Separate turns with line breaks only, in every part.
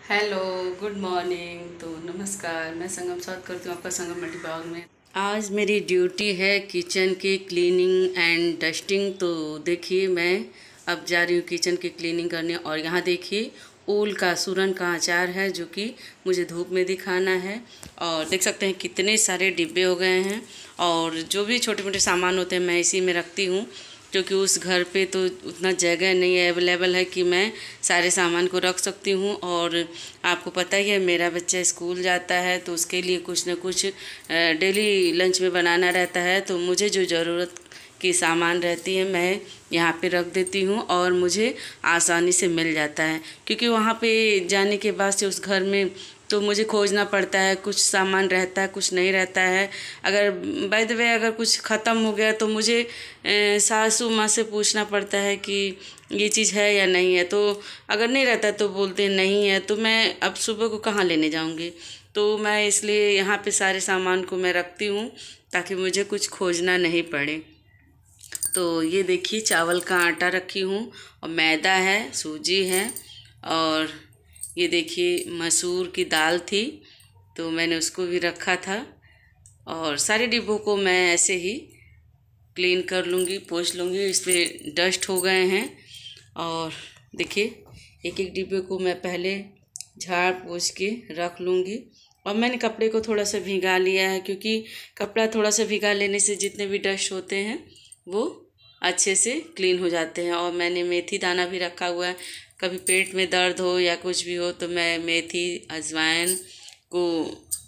Hello, good morning. तो नमस्कार, मैं संगम स्वागत करती हूँ आपका संगम मल्टी बाग में। आज मेरी ड्यूटी है किचन की क्लीनिंग एंड डस्टिंग। तो देखिए, मैं अब जा रही हूँ किचन की क्लीनिंग करने। और यहाँ देखिए, ओल का सूरन का अचार है जो कि मुझे धूप में दिखाना है। और देख सकते हैं कितने सारे डिब्बे हो गए हैं। और जो भी छोटे मोटे सामान होते हैं मैं इसी में रखती हूँ, क्योंकि उस घर पे तो उतना जगह नहीं अवेलेबल है कि मैं सारे सामान को रख सकती हूँ। और आपको पता ही है, मेरा बच्चा स्कूल जाता है तो उसके लिए कुछ न कुछ डेली लंच में बनाना रहता है। तो मुझे जो ज़रूरत की सामान रहती है मैं यहाँ पे रख देती हूँ और मुझे आसानी से मिल जाता है। क्योंकि वहाँ पे जाने के बाद से उस घर में तो मुझे खोजना पड़ता है, कुछ सामान रहता है कुछ नहीं रहता है। अगर बाय द वे अगर कुछ ख़त्म हो गया तो मुझे सासू माँ से पूछना पड़ता है कि ये चीज़ है या नहीं है। तो अगर नहीं रहता तो बोलते हैं नहीं है, तो मैं अब सुबह को कहाँ लेने जाऊँगी। तो मैं इसलिए यहाँ पे सारे सामान को मैं रखती हूँ ताकि मुझे कुछ खोजना नहीं पड़े। तो ये देखिए, चावल का आटा रखी हूँ और मैदा है, सूजी है। और ये देखिए, मसूर की दाल थी तो मैंने उसको भी रखा था। और सारे डिब्बों को मैं ऐसे ही क्लीन कर लूँगी, पोंछ लूँगी। इसमें डस्ट हो गए हैं। और देखिए, एक एक डिब्बे को मैं पहले झाड़ पोंछ के रख लूँगी। और मैंने कपड़े को थोड़ा सा भिगा लिया है, क्योंकि कपड़ा थोड़ा सा भिगा लेने से जितने भी डस्ट होते हैं वो अच्छे से क्लीन हो जाते हैं। और मैंने मेथी दाना भी रखा हुआ है, कभी पेट में दर्द हो या कुछ भी हो तो मैं मेथी अजवाइन को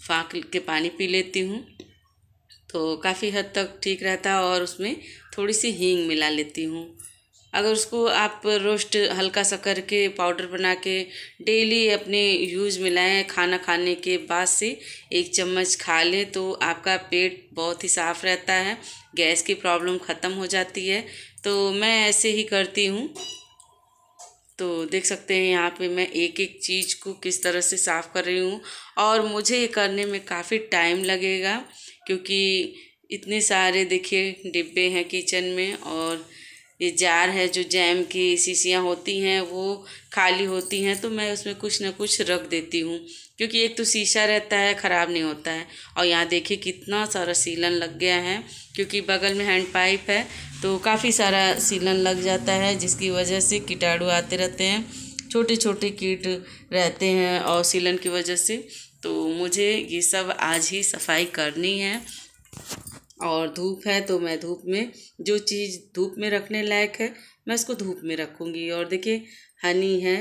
फाँक के पानी पी लेती हूँ, तो काफ़ी हद तक ठीक रहता है। और उसमें थोड़ी सी हींग मिला लेती हूँ। अगर उसको आप रोस्ट हल्का सा करके पाउडर बना के डेली अपने यूज़ में लाएँ, खाना खाने के बाद से 1 चम्मच खा लें तो आपका पेट बहुत ही साफ़ रहता है, गैस की प्रॉब्लम ख़त्म हो जाती है। तो मैं ऐसे ही करती हूँ। तो देख सकते हैं यहाँ पे मैं एक एक चीज़ को किस तरह से साफ़ कर रही हूँ। और मुझे ये करने में काफ़ी टाइम लगेगा, क्योंकि इतने सारे देखिए डिब्बे हैं किचन में। और ये जार है, जो जैम की शीशियाँ होती हैं वो खाली होती हैं, तो मैं उसमें कुछ ना कुछ रख देती हूँ, क्योंकि एक तो शीशा रहता है, ख़राब नहीं होता है। और यहाँ देखिए कितना सारा सीलन लग गया है, क्योंकि बगल में हैंड पाइप है तो काफ़ी सारा सीलन लग जाता है, जिसकी वजह से कीटाणु आते रहते हैं, छोटे छोटे कीट रहते हैं और सीलन की वजह से। तो मुझे ये सब आज ही सफाई करनी है। और धूप है तो मैं धूप में, जो चीज़ धूप में रखने लायक है मैं उसको धूप में रखूँगी। और देखिए, हनी है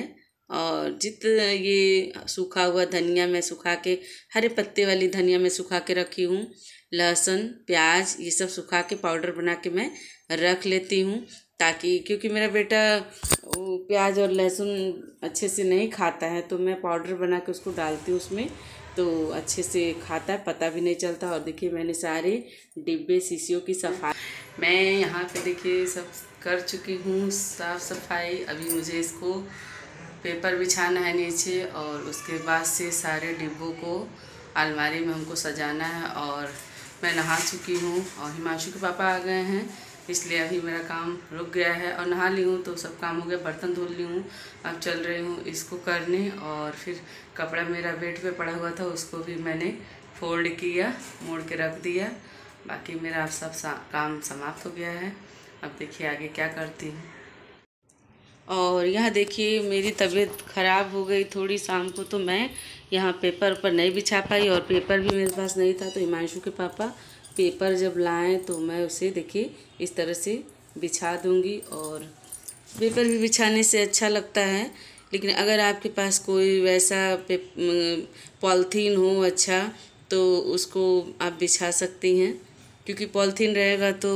और ये सूखा हुआ धनिया मैं सुखा के, हरे पत्ते वाली धनिया मैं सुखा के रखी हूँ। लहसुन प्याज ये सब सुखा के पाउडर बना के मैं रख लेती हूँ, ताकि क्योंकि मेरा बेटा वो प्याज और लहसुन अच्छे से नहीं खाता है, तो मैं पाउडर बना के उसको डालती हूँ उसमें, तो अच्छे से खाता है, पता भी नहीं चलता। और देखिए, मैंने सारे डिब्बे शीशियों की सफाई मैं यहाँ पे देखिए सब कर चुकी हूँ साफ़ सफाई। अभी मुझे इसको पेपर बिछाना है नीचे, और उसके बाद से सारे डिब्बों को अलमारी में हमको सजाना है। और मैं नहा चुकी हूँ और हिमांशु के पापा आ गए हैं, इसलिए अभी मेरा काम रुक गया है। और नहा ली हूँ तो सब काम हो गया, बर्तन धुल ली हूँ। अब चल रही हूँ इसको करने। और फिर कपड़ा मेरा बेड पे पड़ा हुआ था, उसको भी मैंने फोल्ड किया, मोड़ के रख दिया। बाकी मेरा अब सब काम समाप्त हो गया है। अब देखिए आगे क्या करती हूँ। और यहाँ देखिए, मेरी तबीयत ख़राब हो गई थोड़ी शाम को, तो मैं यहाँ पेपर पर नहीं बिछा पाई। और पेपर भी मेरे पास नहीं था, तो हिमांशु के पापा पेपर जब लाएँ तो मैं उसे देखिए इस तरह से बिछा दूँगी। और पेपर भी बिछाने से अच्छा लगता है, लेकिन अगर आपके पास कोई वैसा पॉलीथीन हो अच्छा, तो उसको आप बिछा सकती हैं। क्योंकि पॉलीथीन रहेगा तो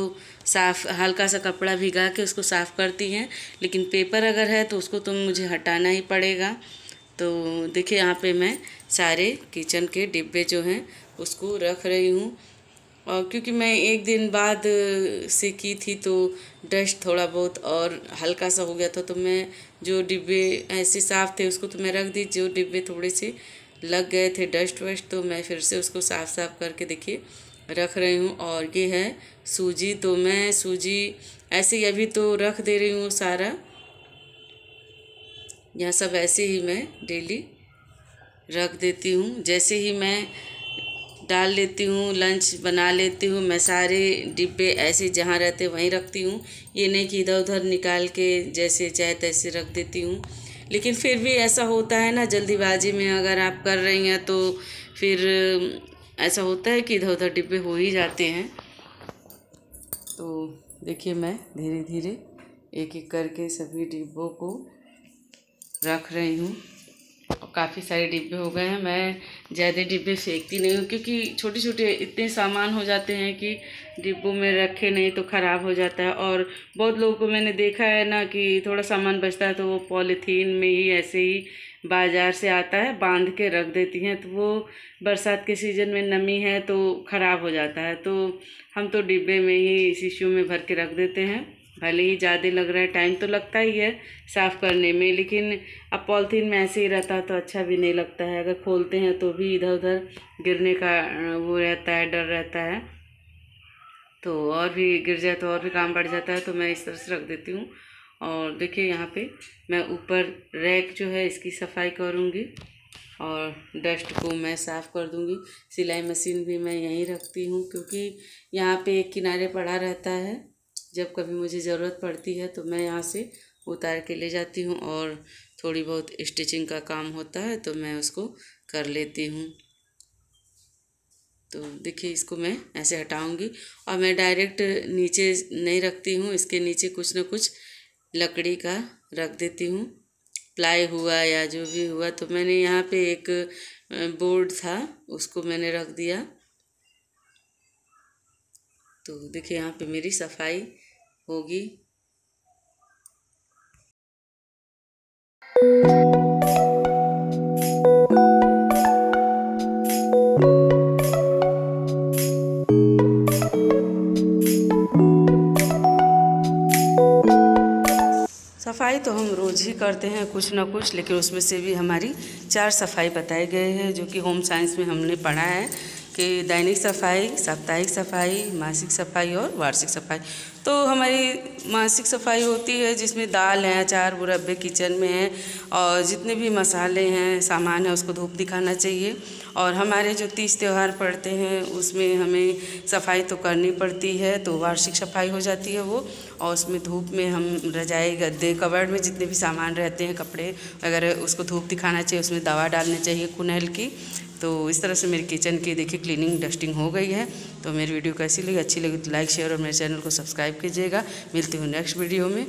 साफ़ हल्का सा कपड़ा भिगा के उसको साफ़ करती हैं, लेकिन पेपर अगर है तो उसको तो मुझे हटाना ही पड़ेगा। तो देखिए, यहाँ पे मैं सारे किचन के डिब्बे जो हैं उसको रख रही हूँ। और क्योंकि मैं 1 दिन बाद से की थी तो डस्ट थोड़ा बहुत और हल्का सा हो गया था, तो मैं जो डिब्बे ऐसे साफ़ थे उसको तो मैं रख दी, जो डिब्बे थोड़े से लग गए थे डस्ट वस्ट तो मैं फिर से उसको साफ़ करके देखिए रख रही हूँ। और ये है सूजी, तो मैं सूजी ऐसे ही अभी तो रख दे रही हूँ सारा, यह सब ऐसे ही मैं डेली रख देती हूँ। जैसे ही मैं डाल लेती हूँ, लंच बना लेती हूँ, मैं सारे डिब्बे ऐसे जहाँ रहते वहीं रखती हूँ। ये नहीं कि इधर उधर निकाल के जैसे चाहे तैसे रख देती हूँ। लेकिन फिर भी ऐसा होता है ना, जल्दीबाजी में अगर आप कर रही हैं तो फिर ऐसा होता है कि इधर उधर डिब्बे हो ही जाते हैं। तो देखिए मैं धीरे धीरे एक एक करके सभी डिब्बों को रख रही हूँ। काफ़ी सारे डिब्बे हो गए हैं। मैं ज़्यादा डिब्बे फेंकती नहीं हूँ, क्योंकि छोटे छोटे इतने सामान हो जाते हैं कि डिब्बों में रखे नहीं तो ख़राब हो जाता है। और बहुत लोगों को मैंने देखा है ना कि थोड़ा सामान बचता है तो वो पॉलीथीन में ही ऐसे ही बाज़ार से आता है बांध के रख देती हैं, तो वो बरसात के सीज़न में नमी है तो ख़राब हो जाता है। तो हम तो डिब्बे में ही शीशियों में भर के रख देते हैं। भले ही ज़्यादा लग रहा है, टाइम तो लगता ही है साफ़ करने में, लेकिन अब पॉलीथीन में ऐसे ही रहता है तो अच्छा भी नहीं लगता है। अगर खोलते हैं तो भी इधर उधर गिरने का वो रहता है, डर रहता है, तो और भी गिर जाए तो और भी काम बढ़ जाता है। तो मैं इस तरह से रख देती हूँ। और देखिए यहाँ पे मैं ऊपर रैक जो है इसकी सफाई करूँगी और डस्ट को मैं साफ़ कर दूँगी। सिलाई मशीन भी मैं यहीं रखती हूँ, क्योंकि यहाँ पे एक किनारे पड़ा रहता है। जब कभी मुझे ज़रूरत पड़ती है तो मैं यहाँ से उतार के ले जाती हूँ, और थोड़ी बहुत स्टिचिंग का काम होता है तो मैं उसको कर लेती हूँ। तो देखिए इसको मैं ऐसे हटाऊंगी, और मैं डायरेक्ट नीचे नहीं रखती हूँ, इसके नीचे कुछ न कुछ लकड़ी का रख देती हूँ, प्लाई हुआ या जो भी हुआ। तो मैंने यहाँ पे एक बोर्ड था उसको मैंने रख दिया। तो देखिए यहाँ पे मेरी सफाई होगी। सफाई तो हम रोज़ ही करते हैं कुछ ना कुछ, लेकिन उसमें से भी हमारी 4 सफाई बताए गए हैं, जो कि होम साइंस में हमने पढ़ा है कि दैनिक सफाई, साप्ताहिक सफाई, मासिक सफाई और वार्षिक सफाई। तो हमारी मासिक सफाई होती है जिसमें दाल है, अचार मुरब्बे किचन में है, और जितने भी मसाले हैं, सामान है, उसको धूप दिखाना चाहिए। और हमारे जो 30 त्यौहार पड़ते हैं उसमें हमें सफाई तो करनी पड़ती है, तो वार्षिक सफाई हो जाती है वो। और उसमें धूप में हम रजाई, गद्दे, कबर्ड में जितने भी सामान रहते हैं, कपड़े वगैरह, उसको धूप दिखाना चाहिए, उसमें दवा डालनी चाहिए कुनैल की। तो इस तरह से मेरी किचन की देखिए क्लीनिंग डस्टिंग हो गई है। तो मेरी वीडियो कैसी लगी, अच्छी लगी तो लाइक शेयर और मेरे चैनल को सब्सक्राइब कीजिएगा। मिलती हूँ नेक्स्ट वीडियो में।